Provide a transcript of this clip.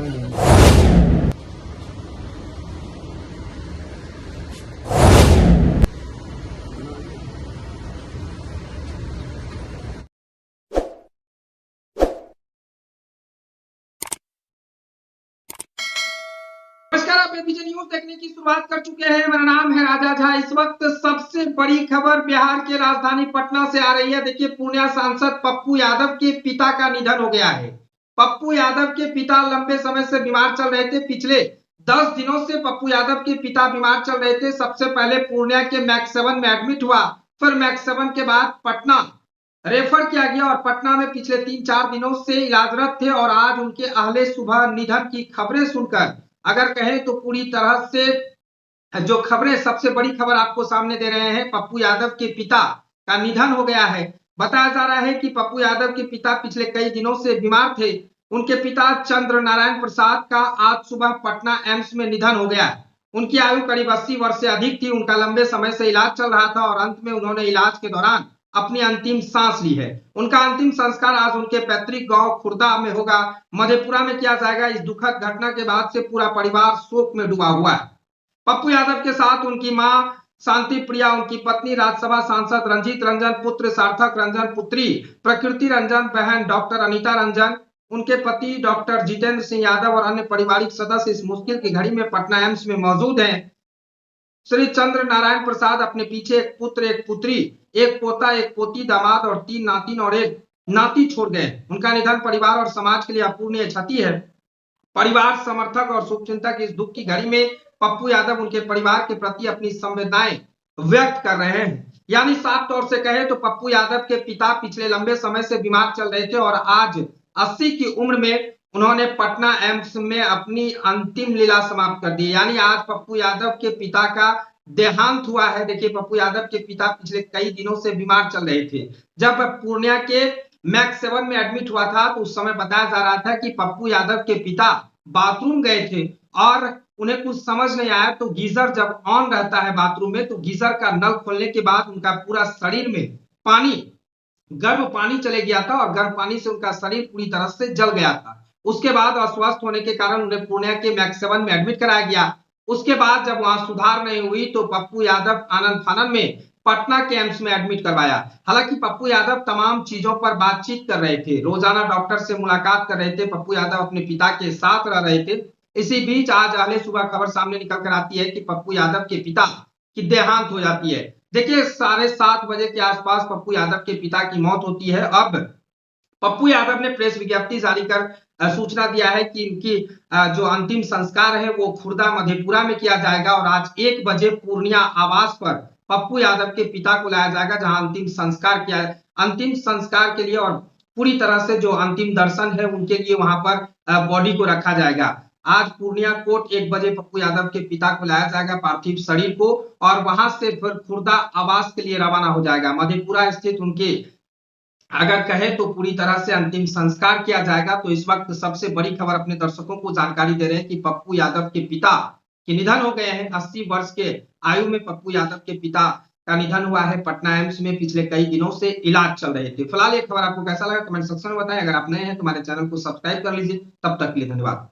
नमस्कार, आप ABP news देखने की शुरुआत कर चुके हैं। मेरा नाम है राजा झा। इस वक्त सबसे बड़ी खबर बिहार के राजधानी पटना से आ रही है। देखिए, पूर्णिया सांसद पप्पू यादव के पिता का निधन हो गया है। पप्पू यादव के पिता लंबे समय से बीमार चल रहे थे। पिछले 10 दिनों से पप्पू यादव के पिता बीमार चल रहे थे। सबसे पहले पूर्णिया के मैक्स 7 में एडमिट हुआ, फिर मैक्स 7 के बाद पटना रेफर किया गया और पटना में पिछले 3-4 दिनों से इलाजरत थे। और आज उनके अहले सुबह निधन की खबरें सुनकर अगर कहें तो पूरी तरह से जो खबरें, सबसे बड़ी खबर आपको सामने दे रहे हैं। पप्पू यादव के पिता का निधन हो गया है। बताया जा रहा है कि पप्पू यादव के पिता पिछले कई दिनों से बीमार थे। उनके पिता चंद्र नारायण प्रसाद का आज सुबह पटना एम्स में निधन हो गया। उनकी आयु करीब 80 वर्ष से अधिक थी। उनका लंबे समय से इलाज चल रहा था और अंत में उन्होंने इलाज के दौरान अपनी अंतिम सांस ली है। उनका अंतिम संस्कार आज उनके पैतृक गांव खुर्दा में होगा, मधेपुरा में किया जाएगा। इस दुखद घटना के बाद से पूरा परिवार शोक में डूबा हुआ है। पप्पू यादव के साथ उनकी मां शांति प्रिया, उनकी पत्नी राज्यसभा सांसद रंजीत रंजन, पुत्र सार्थक रंजन, पुत्री प्रकृति रंजन, बहन डॉक्टर अनीता रंजन, उनके पति डॉक्टर जितेंद्र सिंह यादव और अन्य पारिवारिक सदस्य इस मुश्किल की घड़ी में पटना एम्स में मौजूद हैं। श्री चंद्र नारायण प्रसाद अपने पीछे एक पुत्र, एक पुत्री, एक पोता, एक पोती, दामाद और 3 नातिन और एक नाती छोड़ गए। उनका निधन परिवार और समाज के लिए अपूरणीय क्षति है। परिवार, समर्थक और शुभचिंतक इस दुख की घड़ी में पप्पू यादव उनके परिवार के प्रति अपनी संवेदनाएं व्यक्त कर रहे हैं। यानी साफ तौर से कहे तो पप्पू यादव के पिता पिछले लंबे समय से बीमार चल रहे थे और आज 80 की उम्र में उन्होंने पटना एम्स में अपनी अंतिम लीला समाप्त कर दी। यानी आज पप्पू यादव के पिता का देहांत हुआ है। देखिए, पप्पू यादव के पिता पिछले कई दिनों से बीमार चल रहे थे। जब पूर्णिया के मैक्स 7 में एडमिट हुआ था तो उस समय बताया जा रहा था कि पप्पू यादव के पिता बाथरूम गए थे और उन्हें कुछ समझ नहीं आया। तो गीजर जब ऑन रहता है बाथरूम में, तो गीजर का नल खोलने के बाद उनका पूरा शरीर में पानी, गर्म पानी चले गया था और गर्म पानी से उनका शरीर पूरी तरह से जल गया था। उसके बाद अस्वस्थ होने के कारण उन्हें पूर्णिया के मैक्स 7 में एडमिट कराया गया। उसके बाद जब वहां सुधार नहीं हुई तो पप्पू यादव आनंद फानन में पटना के एम्स में एडमिट करवाया। हालांकि पप्पू यादव तमाम चीजों पर बातचीत कर रहे थे, रोजाना डॉक्टर से मुलाकात कर रहे थे। पप्पू यादव अपने पिता के साथ रह रहे थे। इसी बीच आज अहले सुबह खबर सामने निकल कर आती है कि पप्पू यादव के पिता की देहांत हो जाती है। देखिए, 7:30 बजे के आसपास पप्पू यादव के पिता की मौत होती है। अब पप्पू यादव ने प्रेस विज्ञप्ति जारी कर सूचना दिया है कि इनकी जो अंतिम संस्कार है वो खुर्दा मधेपुरा में किया जाएगा और आज 1 बजे पूर्णिया आवास पर पप्पू यादव के पिता को लाया जाएगा, जहां अंतिम संस्कार के लिए और पूरी तरह से जो अंतिम दर्शन है उनके लिए वहां पर बॉडी को रखा जाएगा। आज पूर्णिया कोर्ट 1 बजे पप्पू यादव के पिता को लाया जाएगा, पार्थिव शरीर को, और वहां से फिर खुर्दा आवास के लिए रवाना हो जाएगा। मधेपुरा स्थित उनके अगर कहे तो पूरी तरह से अंतिम संस्कार किया जाएगा। तो इस वक्त सबसे बड़ी खबर अपने दर्शकों को जानकारी दे रहे हैं कि पप्पू यादव के पिता के निधन हो गए हैं। 80 वर्ष के आयु में पप्पू यादव के पिता का निधन हुआ है। पटना एम्स में पिछले कई दिनों से इलाज चल रहे थे। फिलहाल ये खबर आपको कैसा लगा कमेंट सेक्शन में बताएं। अगर आप नए हैं तो हमारे चैनल को सब्सक्राइब कर लीजिए। तब तक के लिए धन्यवाद।